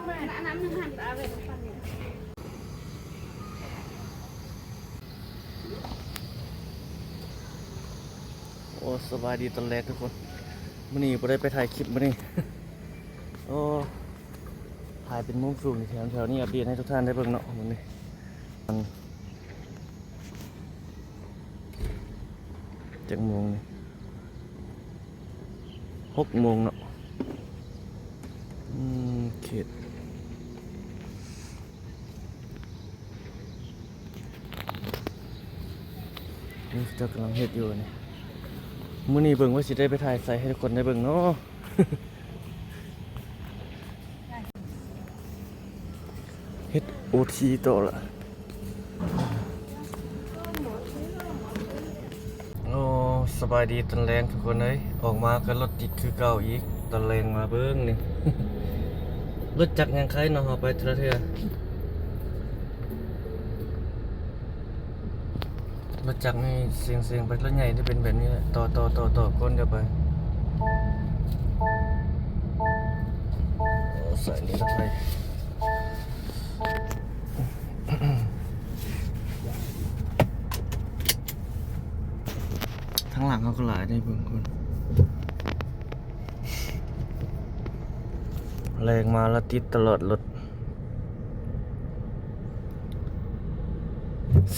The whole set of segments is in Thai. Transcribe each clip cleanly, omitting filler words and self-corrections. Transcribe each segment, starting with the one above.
น้ำหนึ่งหันเอาไปฟันเนี่ยโอ้สบายดีตอนแรกทุกคนมื้อนี้บ่ได้ไปถ่ายคลิปมื้อนี้ โอ้ถ่ายเป็นมุมสูงแถวนี้อัปเดตให้ทุกท่านได้เบิ่งเนาะมื้อนี้จักโมงนี่6 โมงเนาะเขตนี่เจ้ากำลังเฮ็ดอยู่นี่มื้อนี้เบิ่งว่าสิได้ไปถ่ายใส่ให้ทุกคนได้เบิ่งเนาะ เฮ็ดโอทีต่อละโอ้สบายดีตอนแรงทุกคนเอ้ยออกมาก็รถติดคือเก่าอีกตอนแรงมาเบิ่งนี่ รถจักรยังใครเนาะเอาไปเทื่อรถจักรนี่เสียงไปรถใหญ่ที่เป็นแบบนี้แหละต่อก้นกันไปใส่นี่รถไฟ ทั้งหลังเขาก็หลายได้เบิ่งคนแรงมาแล้วติดตลอดรถ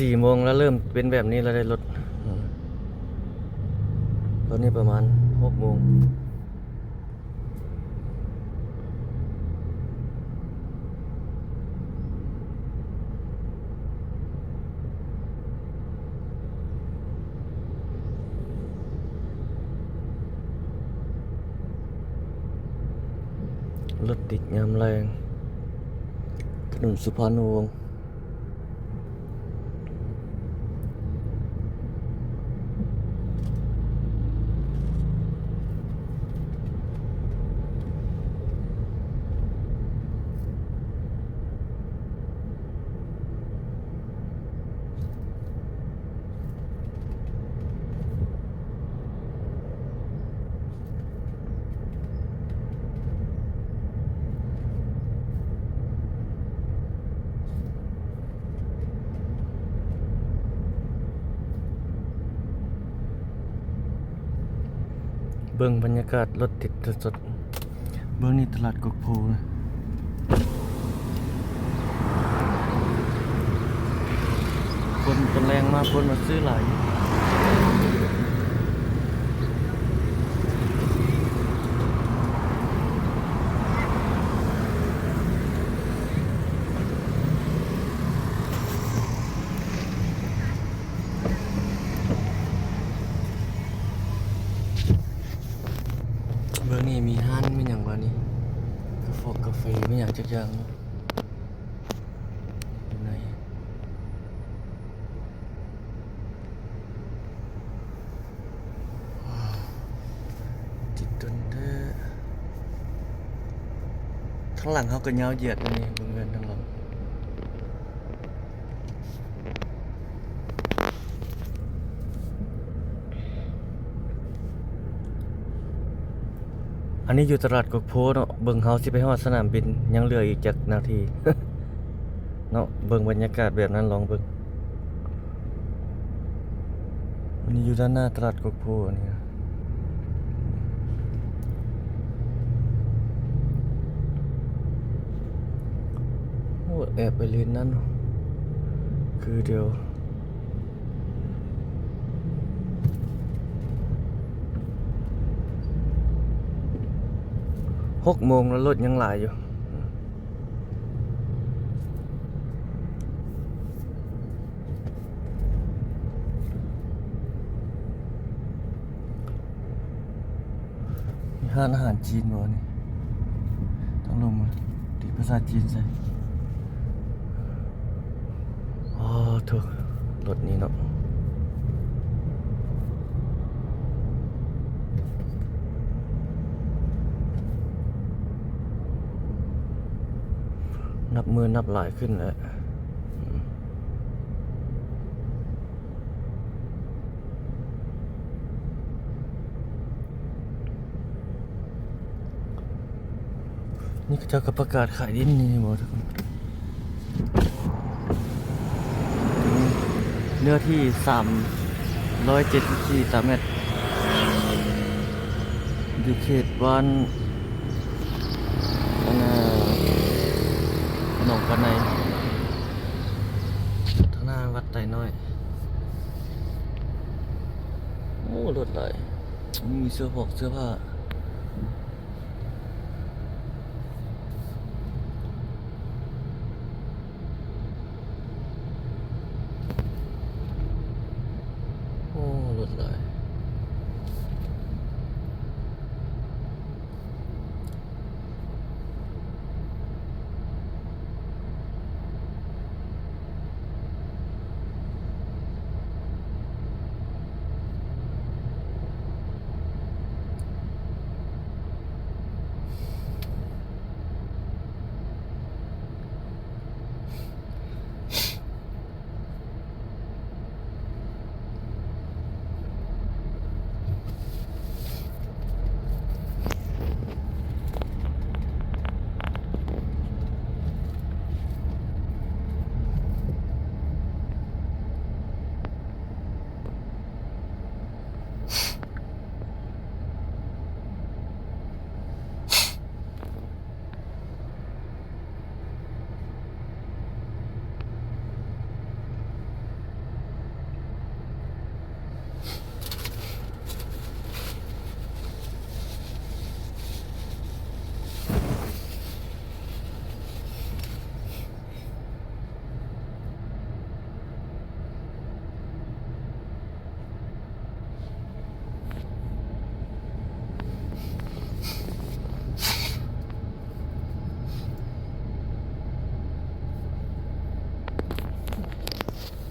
4 โมงแล้วเริ่มเป็นแบบนี้แล้วได้รถตอนนี้ประมาณ6 โมงรถติดยามแรงถนนสุพรรณวงศ์เบิ่งบรรยากาศรถติดสดๆเบิ่งนี่ตลาดกกโพนะคนตอนแรงมาคนมาซื้อหลายเบิ่งนี่มีห้านมีหยังบ่นี่กาแฟมีหยังจักอย่างอยู่ไหนติดจนเด้อข้างหลังเขาก็ยาวเหยียดนี่เบิ่งเงินข้างหลังอันนี้อยู่ตลาดกกโพเนาะเบิ่งเฮาสิไปฮอดสนามบินยังเหลืออีกจักนาที เนาะเบิ่งบรรยากาศแบบนั้นลองเบิ่งอันนี้อยู่ด้านหน้าตลาดกกโพอันนี้โอ้แอบไปเล่นนั่นคือเดียว6 โมงแล้วรถยังหลายอยู่มีร้านอาหารจีนบ่นี่ต้องลงมาติดภาษาจีนใส่อ๋อถูกรถนี้เนาะนับมือนับหลายขึ้นแล้ว นี่ก็จะกับประกาศขายดินนี่บ่ทุกคนเนื้อที่374 ตารางเมตรอยู่เขตบ้านหนองปะไนทางหน้าวัดไตน้อยโอ้รถไหลมีเสื้อผ้าโอ้รถไหล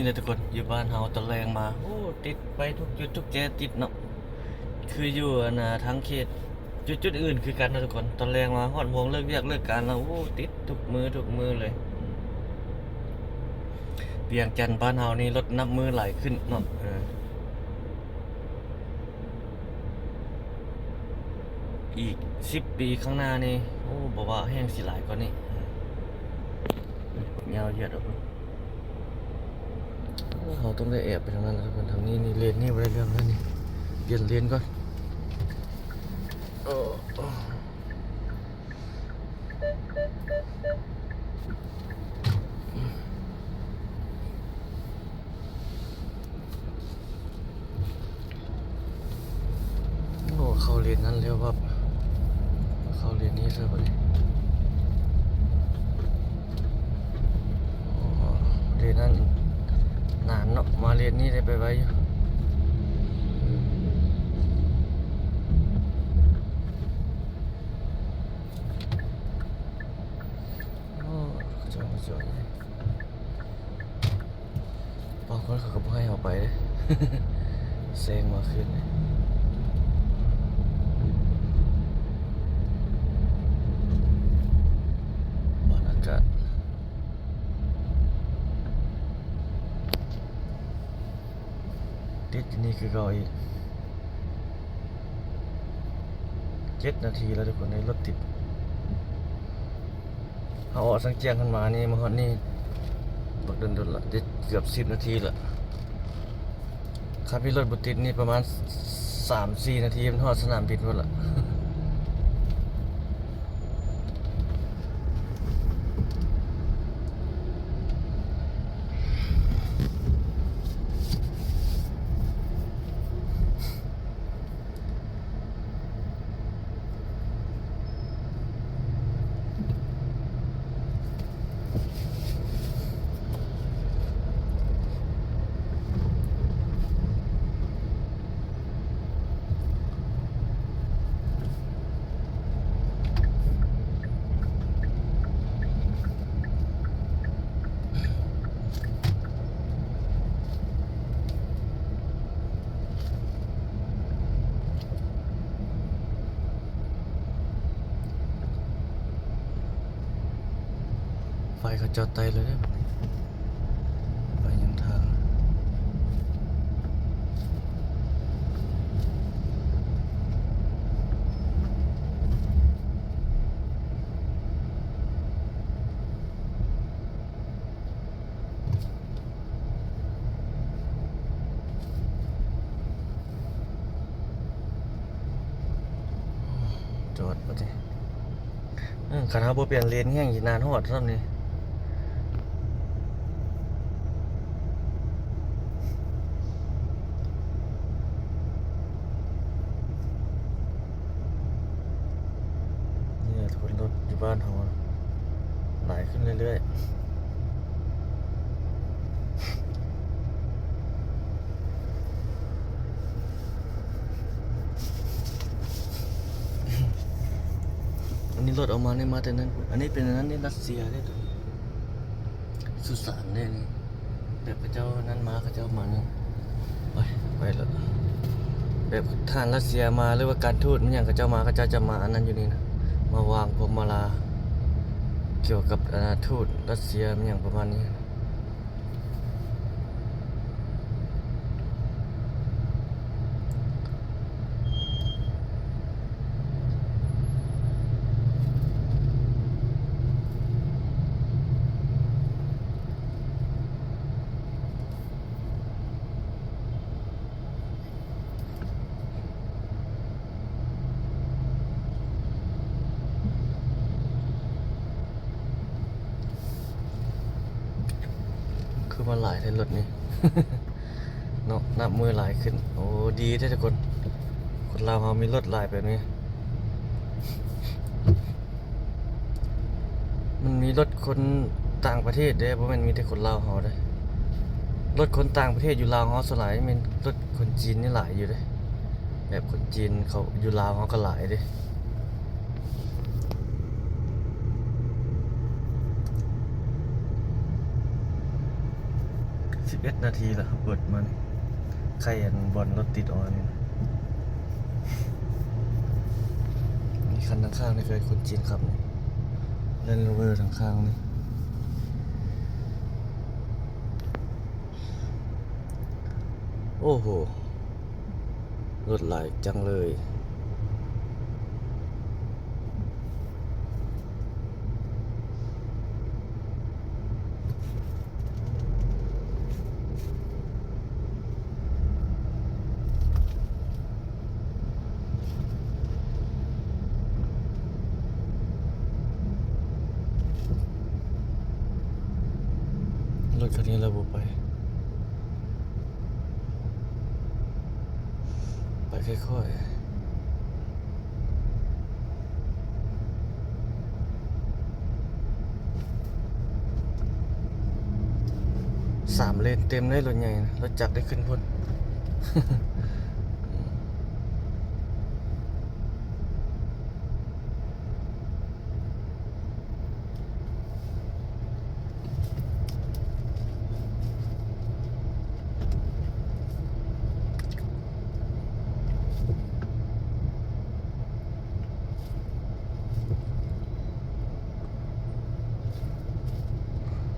นี่เลยทุกคนอยู่บ้านเฮาตะแรงมาโอ้ติดไปทุกจุดทุกแจติดเนาะคืออยู่ทั้งเขตจุดอื่นคือกันนะทุกคนตะแรงมาฮอดโมงเลิกเรียกเลิกการแล้วโอ้ติดทุกมือเลยเวียงจันทน์บ้านเฮานี่รถนับมือไหลขึ้นเนาะอีก10 ปีข้างหน้านี่โอ้บอกว่าแห้งสิหลายกว่านี้ยาวเหยียดออกไปเราต้องได้แอบไปทางนั้นแล้วทุกคนทางนี้นี่เลนนี่ไม่ได้เรื่องแล้วนี่เปลี่ยนเลนก่อนโอ้เข้าเลนนั้นเร็วครับเข้าเลนนี้ซะไปเลนนั้นนานเนาะมาเลนนี้ได้ไปไว้อยู่โอ้จอดบางคนเขาก็บ่ให้เอาไปเลย เซ็งมาขึ้นเลยบรรยากาศติดที่นี่คือเราอีก7 นาทีแล้วทุกคนในรถติดเอาออกสังเจียงขึ้นมานี่มาฮอดนี่บักเดินละติดเกือบ10 นาทีละครับพี่รถบุติดนี่ประมาณ3-4 นาทีมันฮอดสนามบินหมดละไฟเขาจอดไตเลยเนี่ยไปยังทาง อดบัดนี้คันเฮาบ่เปลี่ยนเลนแห้งสินานฮอดซ้ำนี่เนี่ยทุกคนรถอยู่บ้านเฮาหลายขึ้นเรื่อยๆอันนี้รถออกมาเนี่ยมาแต่นั้นอันนี้เป็นอันนั้นนี่รัสเซียได้ตัวสุสานได้นี่แบบพระเจ้านั้นมาพระเจ้ามาเนี่ยไปแล้วแบบทหารรัสเซียมาหรือว่าการทูตมันอย่างพระเจ้ามาพระเจ้าจะมาอันนั้นอยู่นี่นะมาวางพวงมาลาเกี่ยวกับทูตรัสเซียมันอย่างประมาณนี้คือมาหลายในรถนี่ เนาะนับมือหลายขึ้นโอ้ดีแท้ทุกคนคนลาวเรามีรถหลายแบบนี้มันมีรถคนต่างประเทศเด้บ่แม่นมีแต่คนลาวเฮาเด้รถคนต่างประเทศอยู่ลาวเฮาส่วนหลายแม่นรถคนจีนนี่หลายอยู่เด้แบบคนจีนเขาอยู่ลาวเฮาก็หลายเด้11 นาทีแล้วเปิดมันใครอันบอลรถติดออนนี่คันข้างๆนี่เคยคนจีนขับนี่เล่นโรเวอร์ทางข้างนี่โอ้โหรถหลายจังเลยรถคันนี้เราไปค่อยๆ3 เลนเต็มได้รถใหญ่นะรถจักรได้ขึ้นพ้น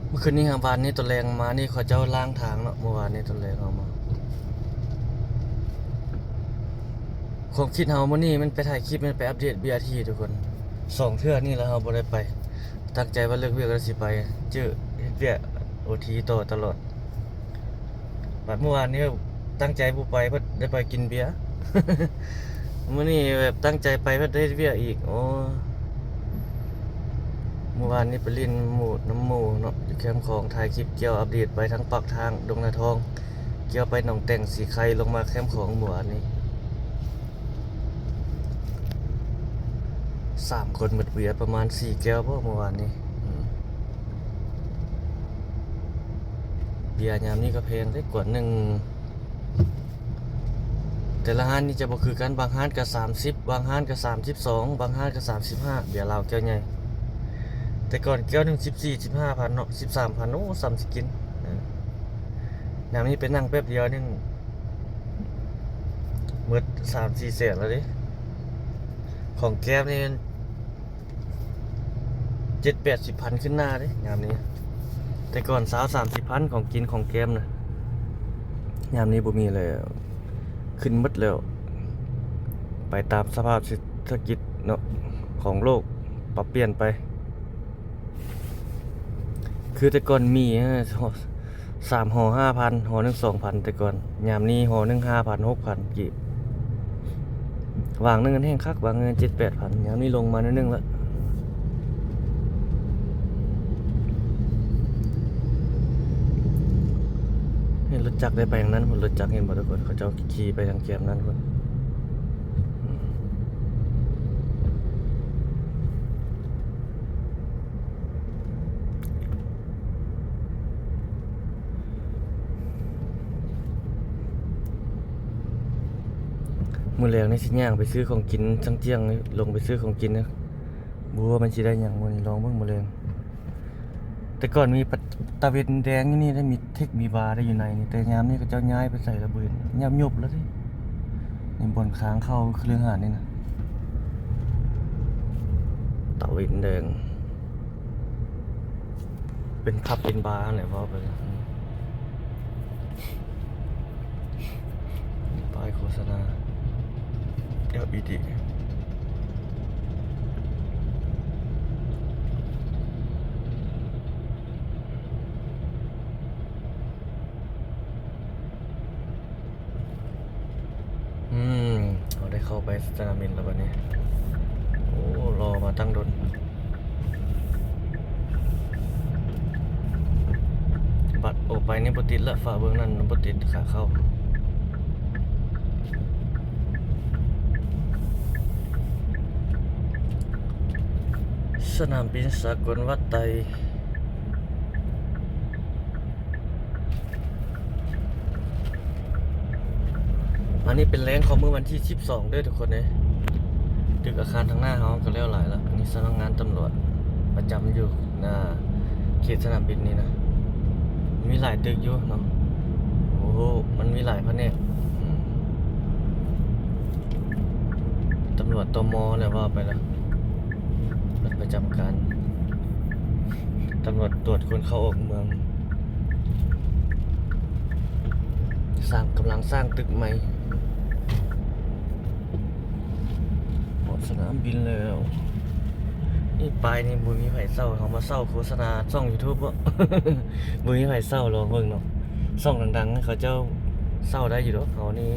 เมื่อคืนนี้วานนี้ตัวแรงมานี่เขาเจ้าล้างทางเนาะเมื่อวานนี้ตัวแรงเอามาความคิดเฮามื้อนี้มันไปถ่ายคลิปมันไปอัปเดต BRT ทุกคน2 เทื่อนี่แล้วเฮาบ่ได้ไปตั้งใจว่าเลิกเวียกแล้วสิไปเจอเฮ็ดเวียก OT ต่อตลอดบัดเมื่อวานนี้ตั้งใจบ่ไปเพิ่นได้ไปกินเบียร์ มื้อนี้แบบตั้งใจไปเพิ่นได้เฮ็ดเวียกอีกโอ้เมื่อวานนี้ไปเล่นน้ำหมู่เนาะอยู่แคมป์ของถ่ายคลิปเกี่ยวอัปเดตไปทั้งปากทางดงนาทองเกี่ยวไปหนองแต่งสีไข่ลงมาแคมป์ของเมื่อวานนี้3 คนหมดเบียร์ประมาณ4 แก้วเมื่อวานนี้เบียร์ยามนี้ก็แพงได้กว่า1แต่ละห้านนี่จะบ่คือกันบางห้านก็30บางห้านก็32บางห้านก็35เบียร์ลาวแก้วใหญ่แต่ก่อนแก้วหนึ่ง14-15,000เนาะ13,000โอ้ซ้ำสิกินยามนี้ไปนั่งแป๊บเดียวนี่หมด3-4 แสนแล้วดิของแก้มนี่7-80,000ขึ้นหน้าดิยามนี้แต่ก่อน30,000ของกินของแก้มนะยามนี้บ่มีเลยขึ้นหมดแล้วไปตามสภาพเศรษฐกิจเนาะของโลกปรับเปลี่ยนไปคือแต่ก่อนมี3 ห่อ 5,000 ห่อ 1 2,000แต่ก่อนยามนี้ห่อ 1 5,000 6,000กีบ วางเงินแห้งคักวางเงิน7-8 พันยามนี้ลงมานิดนึงละเห็นรถจักรได้ไปทางนั้นคนรถจักรเห็นบ่ทุกคนเขาเจ้าขี่ไปทางแคมนั้นคนมื้อแรกนี่สิย่างไปซื้อของกินจังเจียงลงไปซื้อของกินนะบ่ว่ามันสิได้หยังมื้อนี้ลองเบิ่งมื้อแรงแต่ก่อนมีตะเวนแดงอยู่นี่ได้มีเทคมีบาร์ได้อยู่ในนี่แต่ยามนี้ก็เจ้าย้ายไปใส่ระเบิดยามยบแล้วสินี่บนค้างเข้าเครือหาดนี่นะตะเวนแดงเป็นผับเป็นบาร์แหละว่าไปป้ายโฆษณา LED เราได้เข้าไปสนามบินแล้ววันนี้โอ้รอมาตั้งดนบัตรโอไปนี่บ่ติดละฝ่าเบื้องนั้นบ่ติดขาเข้าสนามบินสากลวัดไตอันนี้เป็นแรงของเมื่อวันที่12ด้วยทุกคนเลยตึกอาคารทางหน้าเขาก็แล้วหลายแล้วนี่สำนักงานตำรวจประจำอยู่เขตสนามบินนี่นะมีหลายตึกอยู่เนาะโอ้โหมันมีหลายแผนกตำรวจตมแล้วว่าไปแล้วประจำการตำรวจตรวจคนเข้าออกเมืองกำลังสร้างตึกใหม่สนามบินแล้วนี่ปลายนี่บุญมีไผ่เศร้าเขามาเศร้าโฆษณาช่อง YouTube บ่ บุญมีไผ่เศร้ารอเบิ่งเนาะช่องดังๆเขาเจ้าเศร้าได้อยู่ดอกเขานี่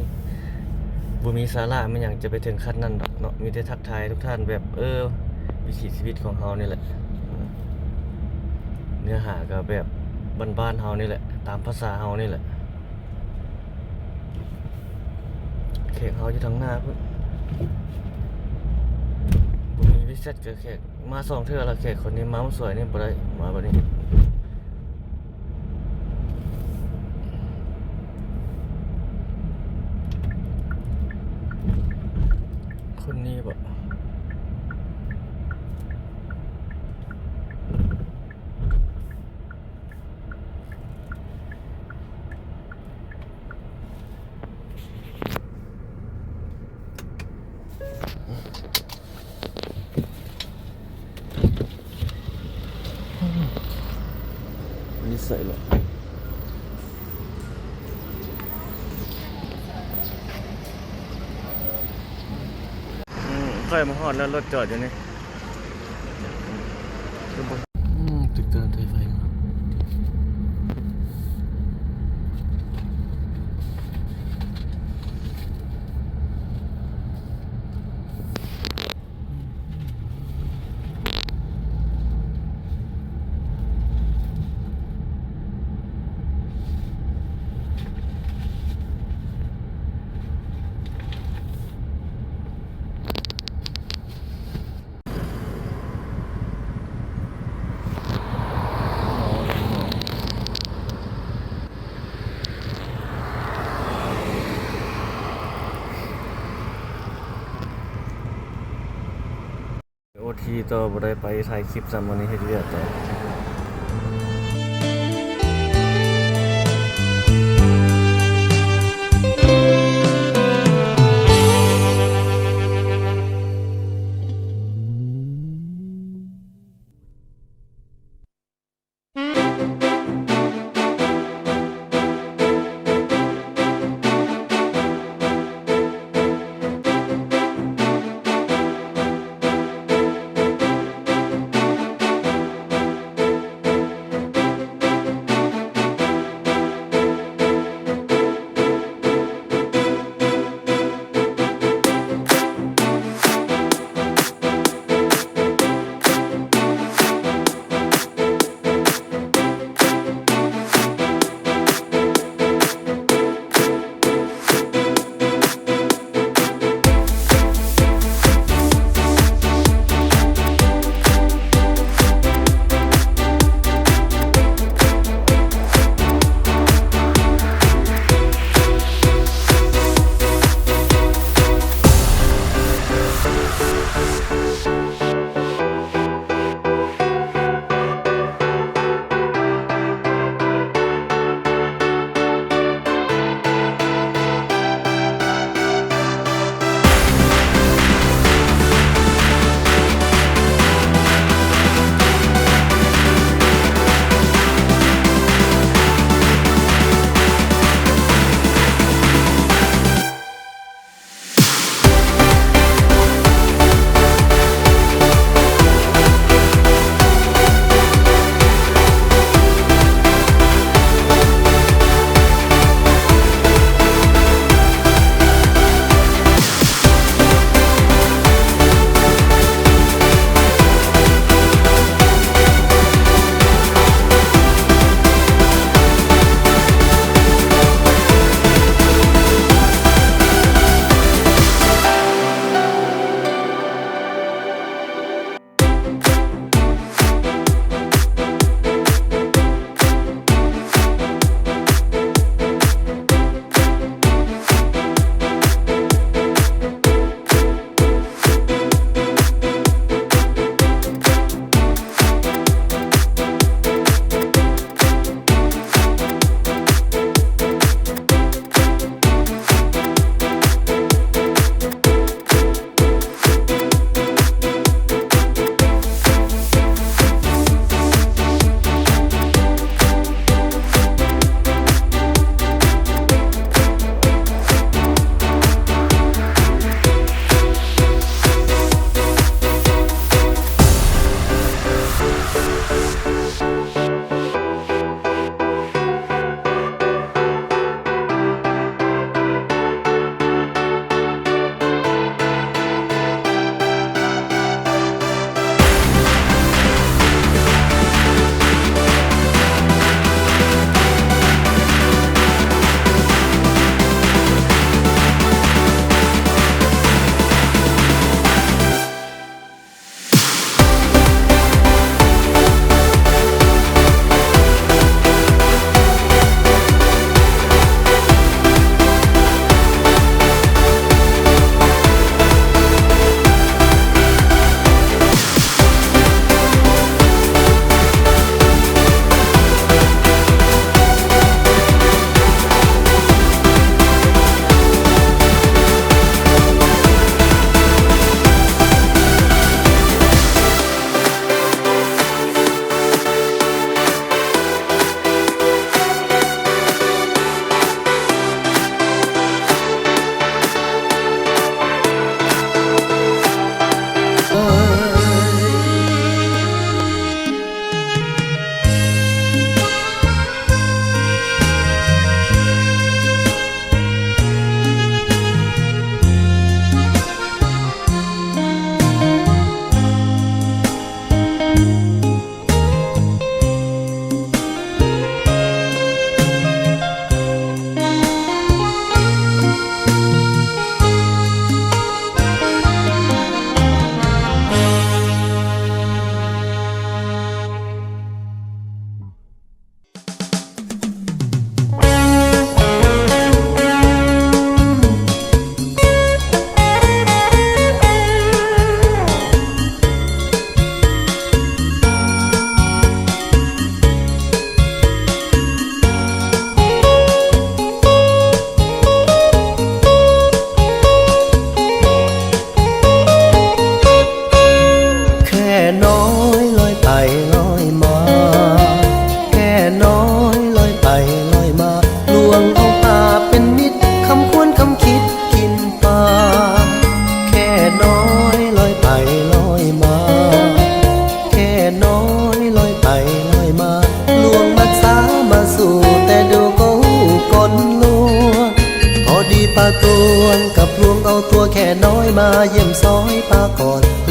บุญมีสาระมันอย่างจะไปถึงขั้นนั้นดอกเนาะมีแต่ทักทายทุกท่านแบบวิถีชีวิตของเขานี่แหละเนื้อหาก็แบบบ้านๆเฮานี่แหละตามภาษาเฮานี่แหละแขกเฮาอยู่ทางหน้าพุ่นพิเศษกับแขกมา2 เทื่อแล้วแขกคนนี้มาสวยนี่บ่ได้มาบัดนี้คนนี้บ่นี่ใส่ละค่อยมาฮอดแล้วรถจอดอยู่นี่ตึกการไฟฟ้าโอทีต่อบ่ได้ไปถ่ายคลิปซ้ำวันนี้เฮ็ดเวียกต่อ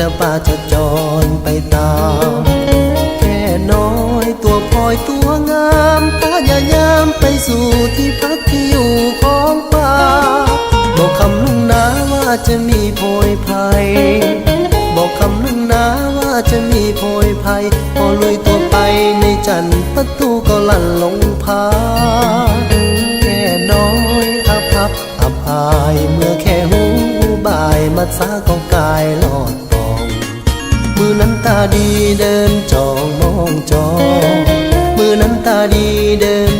แล้วป้าจะจรไปตามแค่น้อยตัวพลอยตัวงามพยายามไปสู่ที่พักที่อยู่ของป้าบอกคำนึงนะว่าจะมีโพยภัยบอกคำนึงนะว่าจะมีโพยภัยพอลุยตัวไปในจันทร์ประตูก็ลั่นลงพาแค่น้อยอภัพอภายเมื่อแค่หูบ่ายมัดสาก็กายหลอดปองมือนั้นตาดีเดินจองมองจองมือนั้นตาดีเดิน